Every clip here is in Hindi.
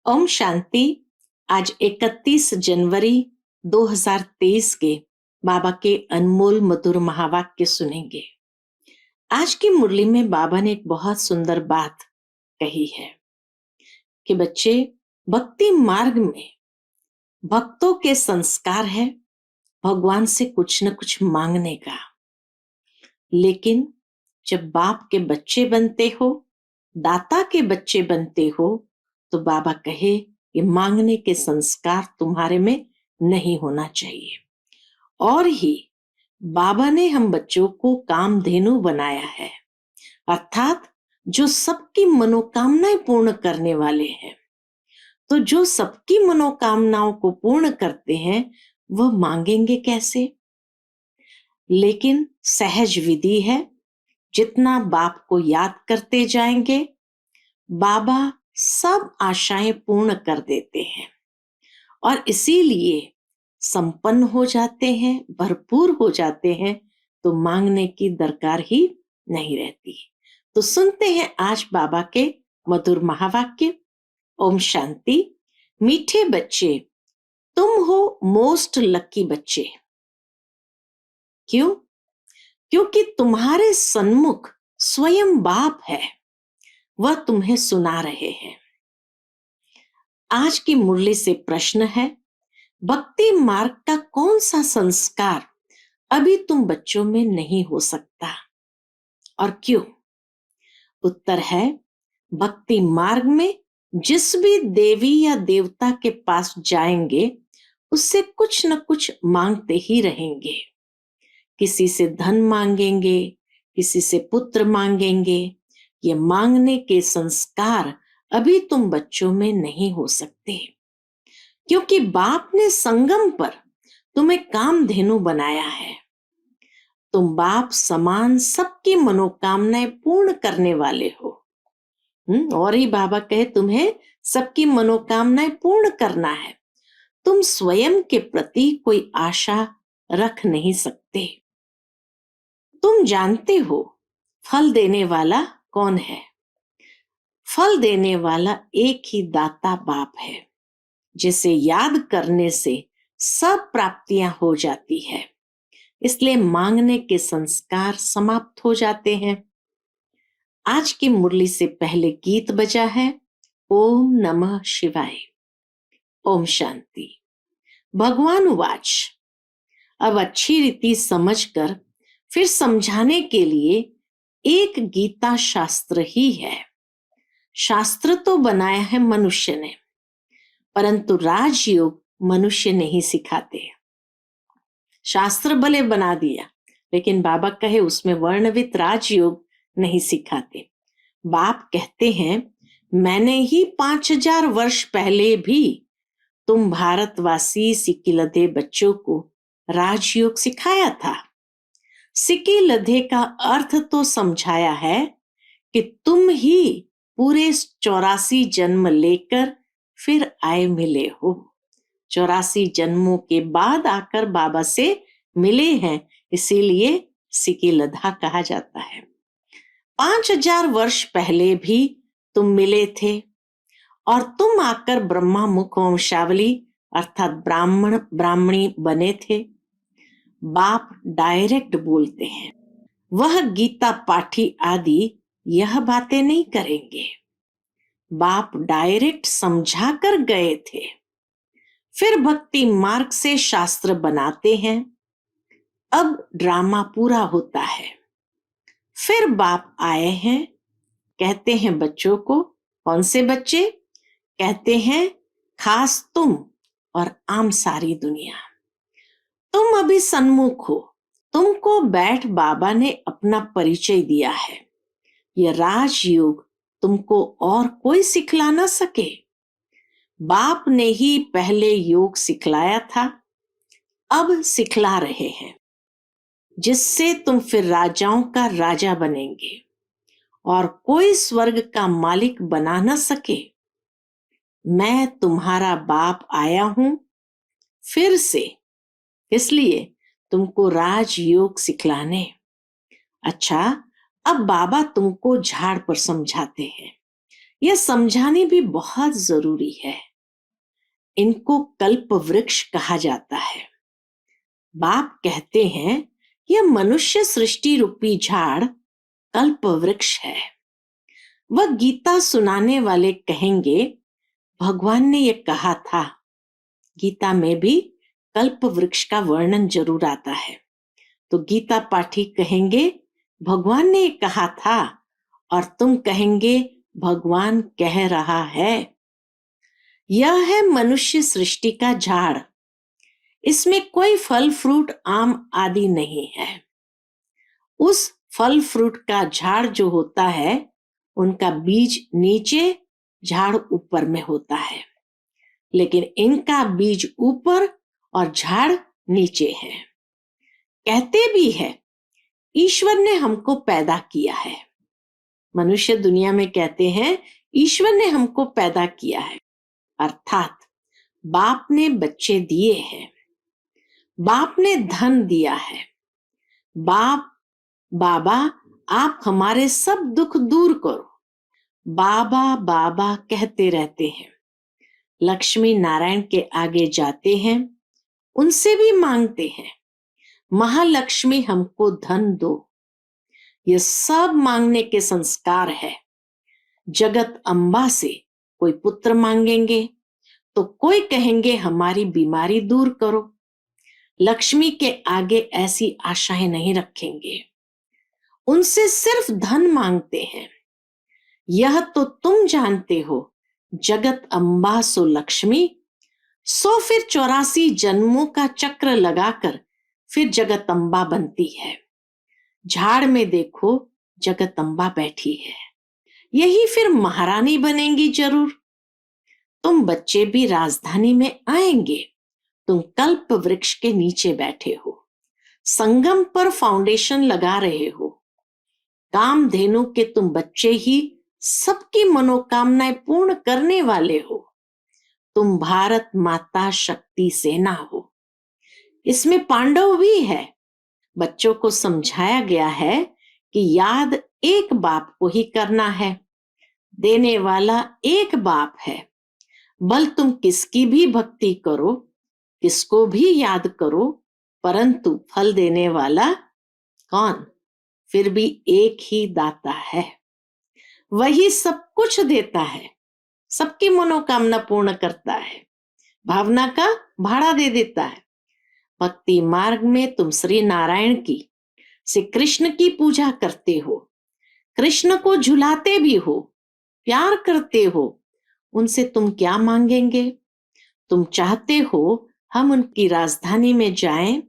ओम शांति। आज 31 जनवरी 2023 के बाबा के अनमोल मधुर महावाक्य सुनेंगे। आज की मुरली में बाबा ने एक बहुत सुंदर बात कही है कि बच्चे, भक्ति मार्ग में भक्तों के संस्कार है भगवान से कुछ न कुछ मांगने का। लेकिन जब बाप के बच्चे बनते हो, दाता के बच्चे बनते हो, तो बाबा कहे ये मांगने के संस्कार तुम्हारे में नहीं होना चाहिए। और ही बाबा ने हम बच्चों को कामधेनु बनाया है, अर्थात जो सबकी मनोकामनाएं पूर्ण करने वाले हैं। तो जो सबकी मनोकामनाओं को पूर्ण करते हैं वह मांगेंगे कैसे? लेकिन सहज विधि है, जितना बाप को याद करते जाएंगे बाबा सब आशाएं पूर्ण कर देते हैं और इसीलिए संपन्न हो जाते हैं, भरपूर हो जाते हैं, तो मांगने की दरकार ही नहीं रहती। तो सुनते हैं आज बाबा के मधुर महावाक्य। ओम शांति। मीठे बच्चे, तुम हो मोस्ट लकी बच्चे। क्यों? क्योंकि तुम्हारे सन्मुख स्वयं बाप है, वह तुम्हें सुना रहे हैं। आज की मुरली से प्रश्न है, भक्ति मार्ग का कौन सा संस्कार अभी तुम बच्चों में नहीं हो सकता और क्यों? उत्तर है, भक्ति मार्ग में जिस भी देवी या देवता के पास जाएंगे उससे कुछ न कुछ मांगते ही रहेंगे। किसी से धन मांगेंगे, किसी से पुत्र मांगेंगे। ये मांगने के संस्कार अभी तुम बच्चों में नहीं हो सकते, क्योंकि बाप ने संगम पर तुम्हें कामधेनु बनाया है। तुम बाप समान सबकी मनोकामनाएं पूर्ण करने वाले हो। और ही बाबा कहे तुम्हें सबकी मनोकामनाएं पूर्ण करना है। तुम स्वयं के प्रति कोई आशा रख नहीं सकते। तुम जानते हो फल देने वाला कौन है? फल देने वाला एक ही दाता बाप है, जिसे याद करने से सब प्राप्तियां हो जाती है। इसलिए मांगने के संस्कार समाप्त हो जाते हैं। आज की मुरली से पहले गीत बजा है, ओम नमः शिवाय। ओम शांति। भगवान उवाच। अब अच्छी रीति समझकर फिर समझाने के लिए एक गीता शास्त्र ही है। शास्त्र तो बनाया है मनुष्य ने, परंतु राजयोग मनुष्य नहीं सिखाते। शास्त्र भले बना दिया, लेकिन बाबा कहे उसमें वर्णवित राजयोग नहीं सिखाते। बाप कहते हैं, मैंने ही 5000 वर्ष पहले भी तुम भारतवासी सिक्की लधे बच्चों को राजयोग सिखाया था। सिक्की लधे का अर्थ तो समझाया है कि तुम ही पूरे 84 जन्म लेकर फिर आए मिले हो। 84 जन्मों के बाद आकर बाबा से मिले हैं, इसीलिए सिक्की लधा कहा जाता है। 5000 वर्ष पहले भी तुम मिले थे और तुम आकर ब्रह्मा मुख वंशावली अर्थात ब्राह्मणी बने थे। बाप डायरेक्ट बोलते हैं, वह गीता पाठी आदि यह बातें नहीं करेंगे। बाप डायरेक्ट समझा कर गए थे, फिर भक्ति मार्ग से शास्त्र बनाते हैं। अब ड्रामा पूरा होता है, फिर बाप आए हैं, कहते हैं बच्चों को। कौन से बच्चे? कहते हैं खास तुम और आम सारी दुनिया। तुम अभी सन्मुख हो, तुमको बैठ बाबा ने अपना परिचय दिया है। यह राजयोग तुमको और कोई सिखला ना सके। बाप ने ही पहले योग सिखलाया था, अब सिखला रहे हैं, जिससे तुम फिर राजाओं का राजा बनेंगे और कोई स्वर्ग का मालिक बना न सके। मैं तुम्हारा बाप आया हूं फिर से, इसलिए तुमको राजयोग सिखलाने। अच्छा, अब बाबा तुमको झाड़ पर समझाते हैं यह समझानी भी बहुत जरूरी है। इनको कल्प वृक्ष कहा जाता है। बाप कहते हैं यह मनुष्य सृष्टि रूपी झाड़ कल्प वृक्ष है। वह गीता सुनाने वाले कहेंगे भगवान ने यह कहा था। गीता में भी कल्प वृक्ष का वर्णन जरूर आता है। तो गीता पाठी कहेंगे भगवान ने कहा था, और तुम कहेंगे भगवान कह रहा है। यह है मनुष्य सृष्टि का झाड़। इसमें कोई फल फ्रूट आम आदि नहीं है। उस फल फ्रूट का झाड़ जो होता है उनका बीज नीचे, झाड़ ऊपर में होता है, लेकिन इनका बीज ऊपर और झाड़ नीचे है। कहते भी है ईश्वर ने हमको पैदा किया है। मनुष्य दुनिया में कहते हैं ईश्वर ने हमको पैदा किया है, अर्थात बाप ने बच्चे दिए हैं, बाप ने धन दिया है। बाबा आप हमारे सब दुख दूर करो, बाबा बाबा कहते रहते हैं। लक्ष्मी नारायण के आगे जाते हैं, उनसे भी मांगते हैं महालक्ष्मी हमको धन दो। ये सब मांगने के संस्कार है। जगत अम्बा से कोई पुत्र मांगेंगे तो कोई कहेंगे हमारी बीमारी दूर करो। लक्ष्मी के आगे ऐसी आशाएं नहीं रखेंगे, उनसे सिर्फ धन मांगते हैं। यह तो तुम जानते हो, जगत अम्बा सो लक्ष्मी, सो फिर 84 जन्मों का चक्र लगाकर फिर जगत अम्बा बनती है। झाड़ में देखो जगत अम्बा बैठी है, यही फिर महारानी बनेंगी जरूर। तुम बच्चे भी राजधानी में आएंगे। तुम कल्प वृक्ष के नीचे बैठे हो, संगम पर फाउंडेशन लगा रहे हो। कामधेनु के तुम बच्चे ही सबकी मनोकामनाएं पूर्ण करने वाले हो। तुम भारत माता शक्ति सेना हो। इसमें पांडव भी है। बच्चों को समझाया गया है कि याद एक बाप को ही करना है, देने वाला एक बाप है। बल तुम किसकी भी भक्ति करो, किसको भी याद करो, परंतु फल देने वाला कौन? फिर भी एक ही दाता है। वही सब कुछ देता है, सबकी मनोकामना पूर्ण करता है, भावना का भाड़ा दे देता है। भक्ति मार्ग में तुम श्री नारायण की, श्री कृष्ण की पूजा करते हो, कृष्ण को झुलाते भी हो, प्यार करते हो। उनसे तुम क्या मांगेंगे? तुम चाहते हो हम उनकी राजधानी में जाएं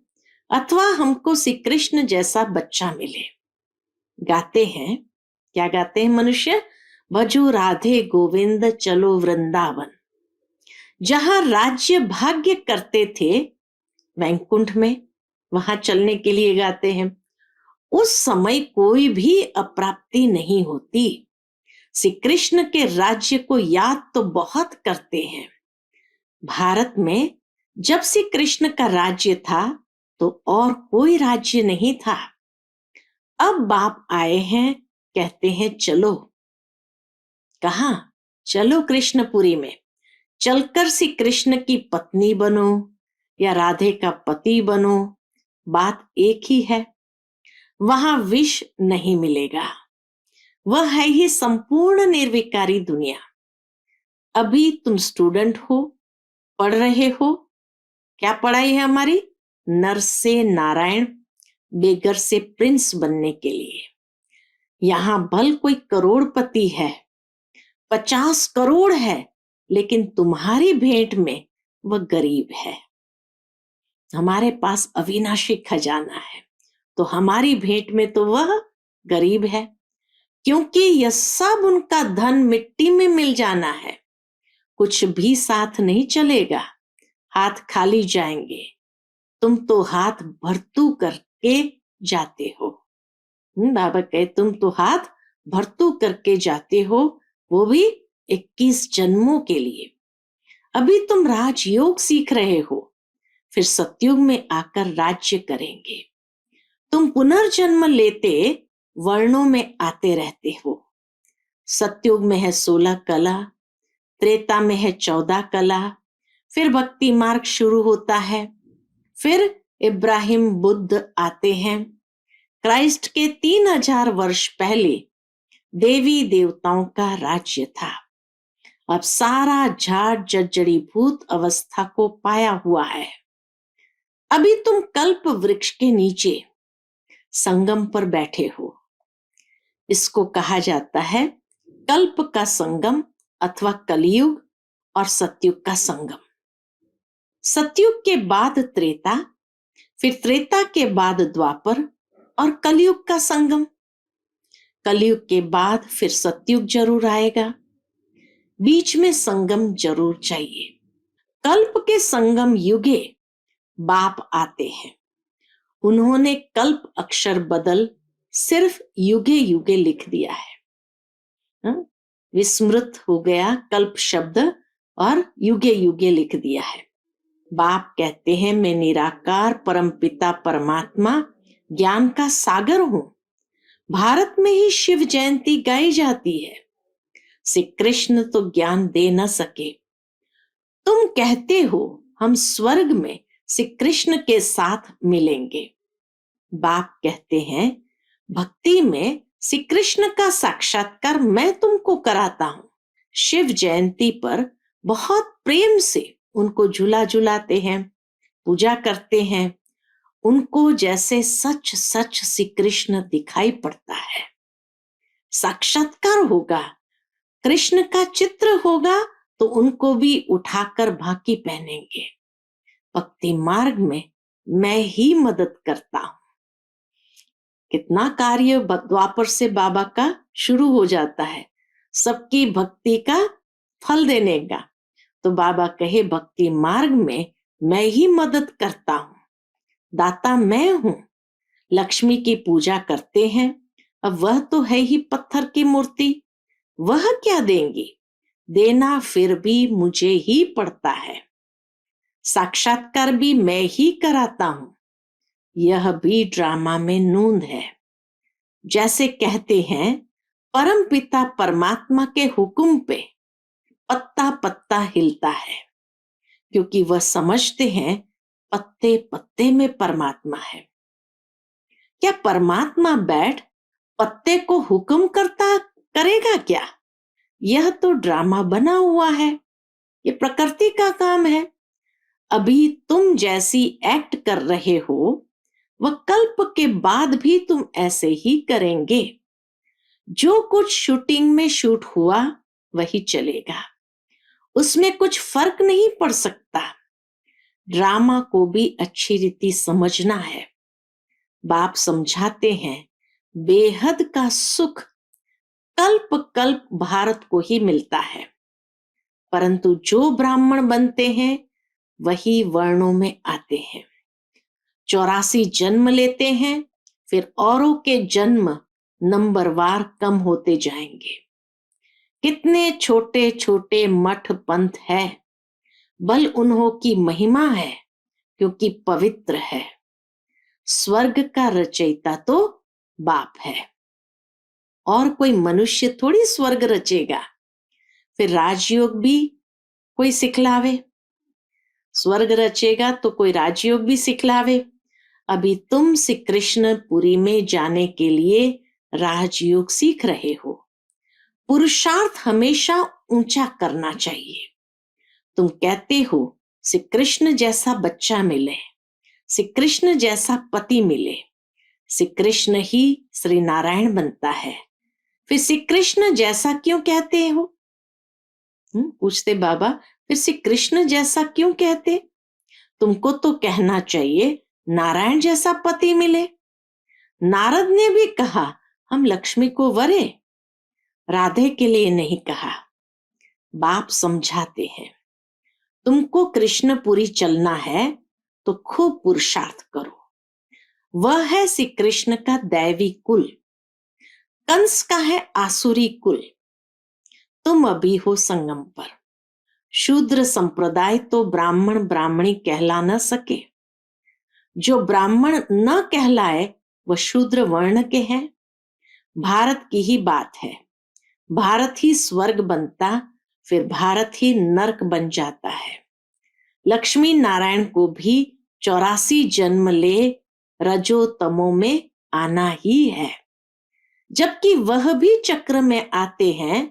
अथवा हमको श्री कृष्ण जैसा बच्चा मिले। गाते हैं, क्या गाते हैं मनुष्य? भजो राधे गोविंद चलो वृंदावन। जहां राज्य भाग्य करते थे वैकुंठ में, वहां चलने के लिए गाते हैं। उस समय कोई भी अप्राप्ति नहीं होती। श्री कृष्ण के राज्य को याद तो बहुत करते हैं। भारत में जब श्री कृष्ण का राज्य था तो और कोई राज्य नहीं था। अब बाप आए हैं, कहते हैं चलो। कहां? चलो कृष्णपुरी में। चलकर श्री कृष्ण की पत्नी बनो या राधे का पति बनो, बात एक ही है। वहां विष नहीं मिलेगा। वह है ही संपूर्ण निर्विकारी दुनिया। अभी तुम स्टूडेंट हो, पढ़ रहे हो। क्या पढ़ाई है हमारी? नर से नारायण, बेगर से प्रिंस बनने के लिए। यहां भल कोई करोड़पति है, 50 करोड़ है, लेकिन तुम्हारी भेंट में वह गरीब है। हमारे पास अविनाशी खजाना है, तो हमारी भेंट में तो वह गरीब है, क्योंकि यह सब उनका धन मिट्टी में मिल जाना है। कुछ भी साथ नहीं चलेगा, हाथ खाली जाएंगे। तुम तो हाथ भरतू करके जाते हो। बाबा कहे तुम तो हाथ भरतू करके जाते हो, वो भी 21 जन्मों के लिए। अभी तुम राजयोग सीख रहे हो, फिर सतयुग में आकर राज्य करेंगे। तुम पुनर्जन्म लेते वर्णों में आते रहते हो। सतयुग में है 16 कला, त्रेता में है 14 कला, फिर भक्ति मार्ग शुरू होता है, फिर इब्राहिम बुद्ध आते हैं। क्राइस्ट के 3000 वर्ष पहले देवी देवताओं का राज्य था। अब सारा झाड़ जर्जरीभूत अवस्था को पाया हुआ है। अभी तुम कल्प वृक्ष के नीचे संगम पर बैठे हो। इसको कहा जाता है कल्प का संगम अथवा कलयुग और सतयुग का संगम। सतयुग के बाद त्रेता, फिर त्रेता के बाद द्वापर और कलयुग का संगम। कलयुग के बाद फिर सतयुग जरूर आएगा, बीच में संगम जरूर चाहिए। कल्प के संगम युगे बाप आते हैं। उन्होंने कल्प अक्षर बदल सिर्फ युगे युगे लिख दिया है। विस्मृत हो गया कल्प शब्द और युगे युगे लिख दिया है। बाप कहते हैं मैं निराकार परमपिता परमात्मा ज्ञान का सागर हूं। भारत में ही शिव जयंती गाई जाती है। श्री कृष्ण तो ज्ञान दे न सके। तुम कहते हो हम स्वर्ग में श्री कृष्ण के साथ मिलेंगे। बाप कहते हैं भक्ति में श्री कृष्ण का साक्षात्कार मैं तुमको कराता हूं। शिव जयंती पर बहुत प्रेम से उनको झूला झुलाते हैं, पूजा करते हैं। उनको जैसे सच सच श्री कृष्ण दिखाई पड़ता है। साक्षात्कार होगा, कृष्ण का चित्र होगा तो उनको भी उठाकर भाकी पहनेंगे। भक्ति मार्ग में मैं ही मदद करता हूं। कितना कार्य द्वापर से बाबा का शुरू हो जाता है, सबकी भक्ति का फल देने का। तो बाबा कहे भक्ति मार्ग में मैं ही मदद करता हूं, दाता मैं हूं। लक्ष्मी की पूजा करते हैं, अब वह तो है ही पत्थर की मूर्ति, वह क्या देंगी? देना फिर भी मुझे ही पड़ता है। साक्षात्कार भी मैं ही कराता हूं, यह भी ड्रामा में नूंद है। जैसे कहते हैं परम पिता परमात्मा के हुक्म पे पत्ता पत्ता हिलता है, क्योंकि वह समझते हैं पत्ते पत्ते में परमात्मा है। क्या परमात्मा बैठ पत्ते को हुक्म करेगा क्या? यह तो ड्रामा बना हुआ है, ये प्रकृति का काम है। अभी तुम जैसी एक्ट कर रहे हो वह कल्प के बाद भी तुम ऐसे ही करेंगे। जो कुछ शूटिंग में शूट हुआ वही चलेगा, उसमें कुछ फर्क नहीं पड़ सकता। ड्रामा को भी अच्छी रीति समझना है। बाप समझाते हैं बेहद का सुख कल्प कल्प भारत को ही मिलता है, परंतु जो ब्राह्मण बनते हैं वही वर्णों में आते हैं। 84 जन्म लेते हैं, फिर औरों के जन्म नंबरवार कम होते जाएंगे। कितने छोटे छोटे मठ पंथ है, बल उन्हों की महिमा है क्योंकि पवित्र है। स्वर्ग का रचयिता तो बाप है, और कोई मनुष्य थोड़ी स्वर्ग रचेगा। फिर राजयोग भी कोई सिखलावे, स्वर्ग रचेगा तो कोई राजयोग भी सिखलावे। अभी तुम श्री कृष्णपुरी में जाने के लिए राजयोग सीख रहे हो। पुरुषार्थ हमेशा ऊंचा करना चाहिए। तुम कहते हो श्री कृष्ण जैसा बच्चा मिले, श्री कृष्ण जैसा पति मिले, श्री कृष्ण ही श्री नारायण बनता है, फिर श्री कृष्ण जैसा क्यों कहते हो? पूछते बाबा फिर श्री कृष्ण जैसा क्यों कहते? तुमको तो कहना चाहिए नारायण जैसा पति मिले। नारद ने भी कहा हम लक्ष्मी को वरे, राधे के लिए नहीं कहा। बाप समझाते हैं तुमको कृष्णपुरी चलना है तो खूब पुरुषार्थ करो। वह है श्री कृष्ण का दैवी कुल, कंस का है आसुरी कुल। तुम अभी हो संगम पर। शूद्र संप्रदाय तो ब्राह्मण ब्राह्मणी कहला न सके। जो ब्राह्मण न कहलाए वह शूद्र वर्ण के हैं। भारत की ही बात है, भारत ही स्वर्ग बनता, फिर भारत ही नरक बन जाता है। लक्ष्मी नारायण को भी 84 जन्म ले रजो तमो में आना ही है। जबकि वह भी चक्र में आते हैं,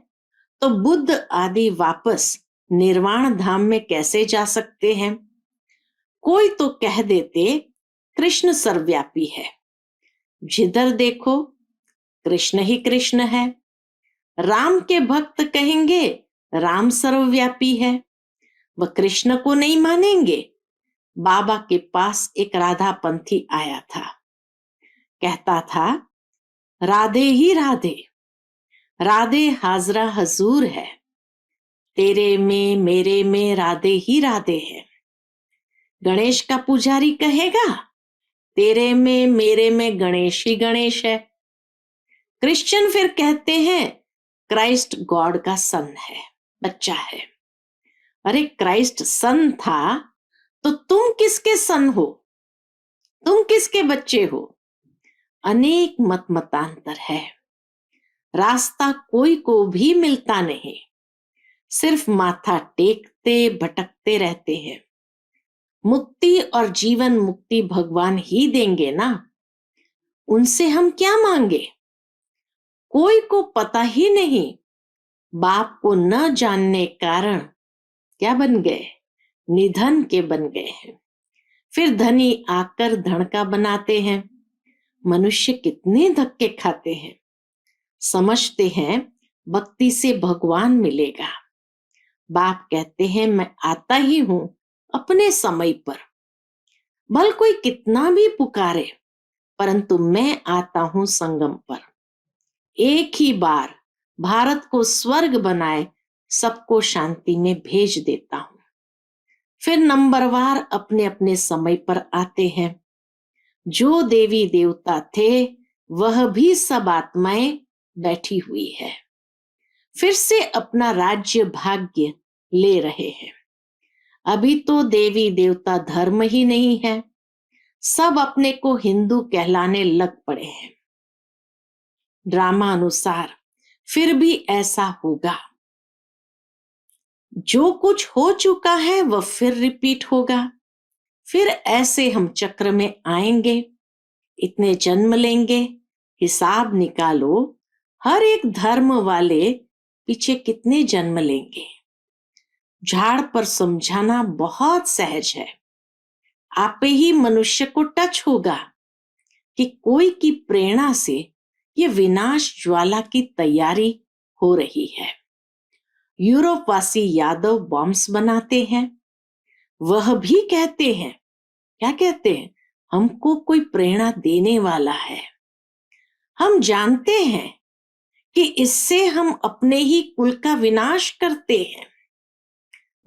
तो बुद्ध आदि वापस निर्वाण धाम में कैसे जा सकते हैं? कोई तो कह देते कृष्ण सर्वव्यापी है। जिधर देखो कृष्ण ही कृष्ण है। राम के भक्त कहेंगे राम सर्वव्यापी है, वह कृष्ण को नहीं मानेंगे। बाबा के पास एक राधा पंथी आया था, कहता था राधे ही राधे, राधे हाजरा हजूर है, तेरे में मेरे में राधे ही राधे है। गणेश का पुजारी कहेगा तेरे में मेरे में गणेश ही गणेश है। क्रिश्चियन फिर कहते हैं क्राइस्ट गॉड का सन है, बच्चा है। अरे क्राइस्ट सन था तो तुम किसके सन हो? तुम किसके बच्चे हो? अनेक मत मतांतर है, रास्ता कोई को भी मिलता नहीं, सिर्फ माथा टेकते भटकते रहते हैं। मुक्ति और जीवन मुक्ति भगवान ही देंगे ना, उनसे हम क्या मांगे? कोई को पता ही नहीं। बाप को न जानने कारण क्या बन गए? निधन के बन गए हैं। फिर धनी आकर धन का बनाते हैं। मनुष्य कितने धक्के खाते हैं। समझते हैं भक्ति से भगवान मिलेगा। बाप कहते हैं मैं आता ही हूं अपने समय पर। भल कोई कितना भी पुकारे, परंतु मैं आता हूं संगम पर। एक ही बार भारत को स्वर्ग बनाए, सबको शांति में भेज देता हूं। फिर नंबरवार अपने अपने समय पर आते हैं। जो देवी देवता थे वह भी सब आत्माएं बैठी हुई है, फिर से अपना राज्य भाग्य ले रहे हैं। अभी तो देवी देवता धर्म ही नहीं है, सब अपने को हिंदू कहलाने लग पड़े हैं। ड्रामा अनुसार फिर भी ऐसा होगा। जो कुछ हो चुका है वह फिर रिपीट होगा। फिर ऐसे हम चक्र में आएंगे, इतने जन्म लेंगे। हिसाब निकालो, हर एक धर्म वाले पीछे कितने जन्म लेंगे। झाड़ पर समझाना बहुत सहज है। आपे ही मनुष्य को टच होगा कि कोई की प्रेरणा से ये विनाश ज्वाला की तैयारी हो रही है। यूरोपवासी यादव बॉम्ब्स बनाते हैं। वह भी कहते हैं, क्या कहते हैं? हमको कोई प्रेरणा देने वाला है। हम जानते हैं कि इससे हम अपने ही कुल का विनाश करते हैं।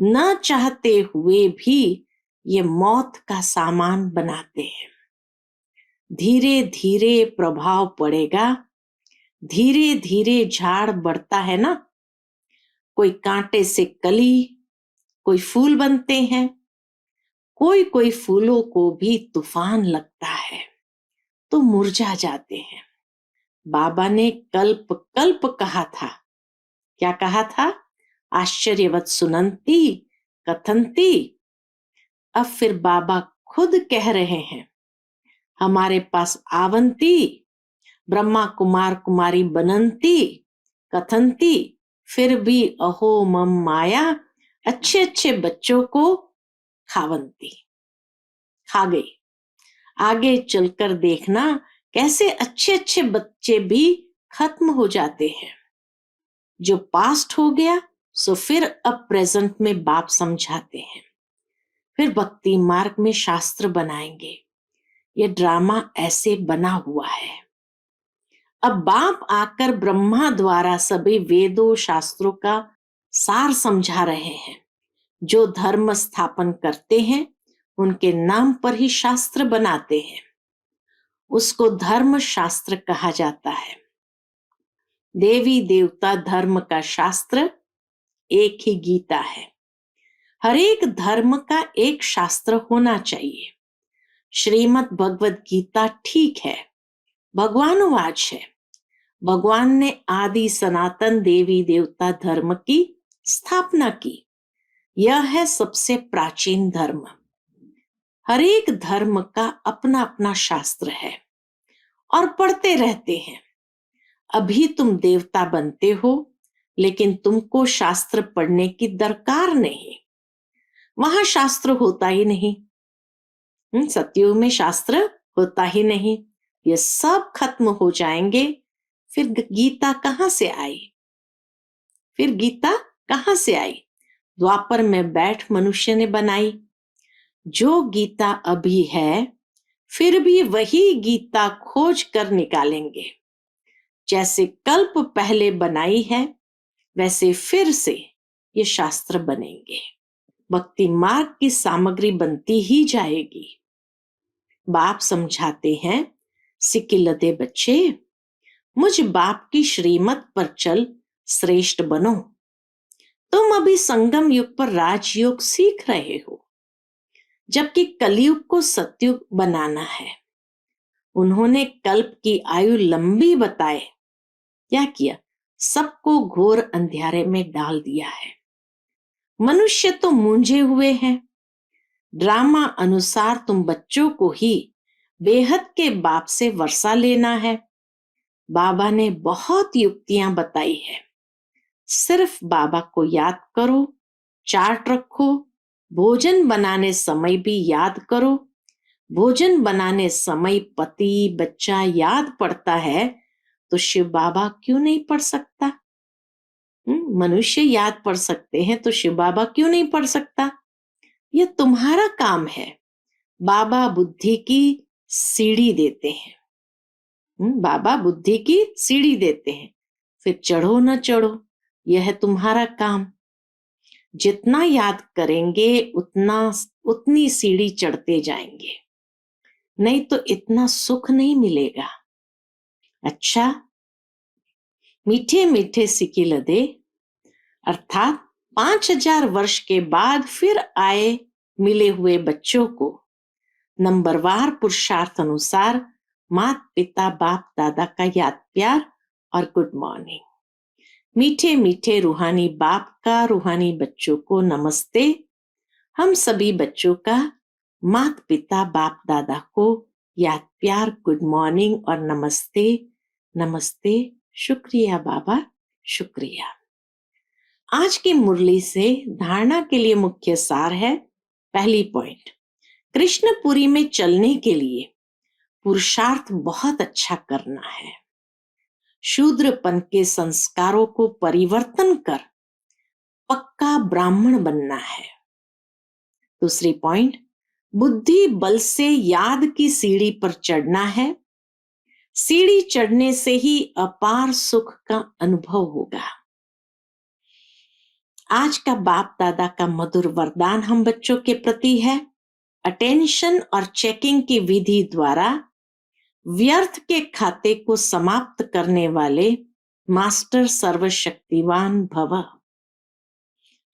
न चाहते हुए भी ये मौत का सामान बनाते हैं। धीरे धीरे प्रभाव पड़ेगा। धीरे धीरे झाड़ बढ़ता है ना। कोई कांटे से कली, कोई फूल बनते हैं। कोई कोई फूलों को भी तूफान लगता है तो मुरझा जाते हैं। बाबा ने कल्प कल्प कहा था। क्या कहा था? आश्चर्यवत सुनंती कथंती। अब फिर बाबा खुद कह रहे हैं, हमारे पास आवंती, ब्रह्मा कुमार कुमारी बनंती कथंती। फिर भी अहो मम माया, अच्छे अच्छे बच्चों को खावंती, खा गई। आगे चलकर देखना कैसे अच्छे अच्छे बच्चे भी खत्म हो जाते हैं। जो पास्ट हो गया सो फिर अब प्रेजेंट में बाप समझाते हैं। फिर भक्ति मार्ग में शास्त्र बनाएंगे। ये ड्रामा ऐसे बना हुआ है। अब बाप आकर ब्रह्मा द्वारा सभी वेदों शास्त्रों का सार समझा रहे हैं। जो धर्म स्थापन करते हैं उनके नाम पर ही शास्त्र बनाते हैं, उसको धर्म शास्त्र कहा जाता है। देवी देवता धर्म का शास्त्र एक ही गीता है। हर एक धर्म का एक शास्त्र होना चाहिए। श्रीमद् भगवद गीता ठीक है, भगवानुवाच है। भगवान ने आदि सनातन देवी देवता धर्म की स्थापना की। यह है सबसे प्राचीन धर्म। हर एक धर्म का अपना अपना शास्त्र है और पढ़ते रहते हैं। अभी तुम देवता बनते हो, लेकिन तुमको शास्त्र पढ़ने की दरकार नहीं। वहां शास्त्र होता ही नहीं। सतयुग में शास्त्र होता ही नहीं। ये सब खत्म हो जाएंगे। फिर गीता कहां से आई? फिर गीता कहां से आई? द्वापर में बैठ मनुष्य ने बनाई। जो गीता अभी है, फिर भी वही गीता खोज कर निकालेंगे। जैसे कल्प पहले बनाई है, वैसे फिर से ये शास्त्र बनेंगे। भक्ति मार्ग की सामग्री बनती ही जाएगी। बाप समझाते हैं, सिकिलदे बच्चे, मुझ बाप की श्रीमत पर चल, श्रेष्ठ बनो। तुम अभी संगम युग पर राजयोग सीख रहे हो, जबकि कलयुग को सतयुग बनाना है। उन्होंने कल्प की आयु लंबी बताए। क्या किया? सबको घोर अंधेरे में डाल दिया है। मनुष्य तो मूंझे हुए हैं। ड्रामा अनुसार तुम बच्चों को ही बेहद के बाप से वर्षा लेना है। बाबा ने बहुत युक्तियां बताई है। सिर्फ बाबा को याद करो, चार्ट रखो, भोजन बनाने समय भी याद करो। भोजन बनाने समय पति बच्चा याद पड़ता है, तो शिव बाबा क्यों नहीं पढ़ सकता? मनुष्य याद पढ़ सकते हैं, तो शिव बाबा क्यों नहीं पढ़ सकता? यह तुम्हारा काम है। बाबा बुद्धि की सीढ़ी देते हैं। बाबा बुद्धि की सीढ़ी देते हैं, फिर चढ़ो न चढ़ो, यह है तुम्हारा काम। जितना याद करेंगे उतनी सीढ़ी चढ़ते जाएंगे, नहीं तो इतना सुख नहीं मिलेगा। अच्छा, मीठे मीठे सिकिलदे, अर्थात 5000 वर्ष के बाद फिर आए मिले हुए बच्चों को नंबरवार पुरुषार्थ अनुसार माता पिता बाप दादा का याद प्यार और गुड मॉर्निंग। मीठे मीठे रूहानी बाप का रूहानी बच्चों को नमस्ते। हम सभी बच्चों का माता पिता बाप दादा को याद प्यार, गुड मॉर्निंग और नमस्ते। नमस्ते, शुक्रिया बाबा, शुक्रिया। आज की मुरली से धारणा के लिए मुख्य सार है। पहली पॉइंट, कृष्णपुरी में चलने के लिए पुरुषार्थ बहुत अच्छा करना है। शूद्रपन के संस्कारों को परिवर्तन कर पक्का ब्राह्मण बनना है। दूसरी पॉइंट, बुद्धि बल से याद की सीढ़ी पर चढ़ना है। सीढ़ी चढ़ने से ही अपार सुख का अनुभव होगा। आज का बाप दादा का मधुर वरदान हम बच्चों के प्रति है। अटेंशन और चेकिंग की विधि द्वारा व्यर्थ के खाते को समाप्त करने वाले मास्टर सर्वशक्तिवान भव।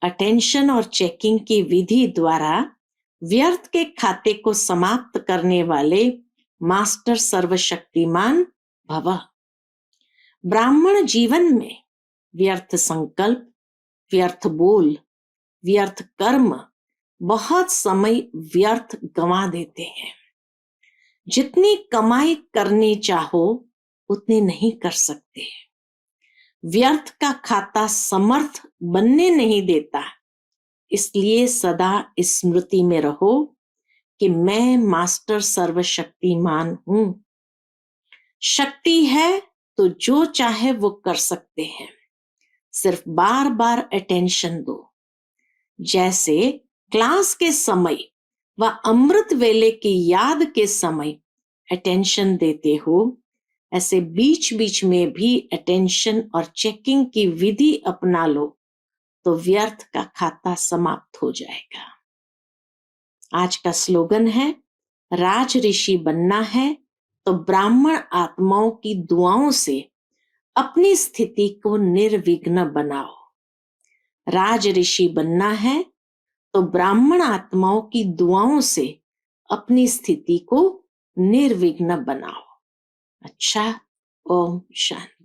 अटेंशन और चेकिंग की विधि द्वारा व्यर्थ के खाते को समाप्त करने वाले मास्टर सर्वशक्तिमान भव। ब्राह्मण जीवन में व्यर्थ संकल्प, व्यर्थ बोल, व्यर्थ कर्म, बहुत समय व्यर्थ गंवा देते हैं। जितनी कमाई करनी चाहो उतनी नहीं कर सकते। व्यर्थ का खाता समर्थ बनने नहीं देता। इसलिए सदा स्मृति में रहो कि मैं मास्टर सर्वशक्तिमान हूं। शक्ति है तो जो चाहे वो कर सकते हैं। सिर्फ बार बार अटेंशन दो। जैसे क्लास के समय व अमृत वेले की याद के समय अटेंशन देते हो, ऐसे बीच बीच में भी अटेंशन और चेकिंग की विधि अपना लो, तो व्यर्थ का खाता समाप्त हो जाएगा। आज का स्लोगन है, राज ऋषि बनना है तो ब्राह्मण आत्माओं की दुआओं से अपनी स्थिति को निर्विघ्न बनाओ। राज ऋषि बनना है तो ब्राह्मण आत्माओं की दुआओं से अपनी स्थिति को निर्विघ्न बनाओ। अच्छा, ओम शांति।